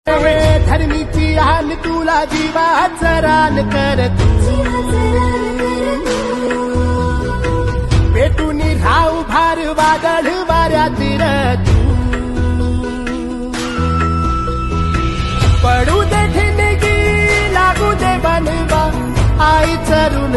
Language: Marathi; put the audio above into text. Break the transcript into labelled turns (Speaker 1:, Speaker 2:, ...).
Speaker 1: धर्मीची हान तुला जीवाचं रान कर पेटून राहू भार वादळ वाऱ्यात पडू दे ठिणगी लागू दे बनवा आई चरून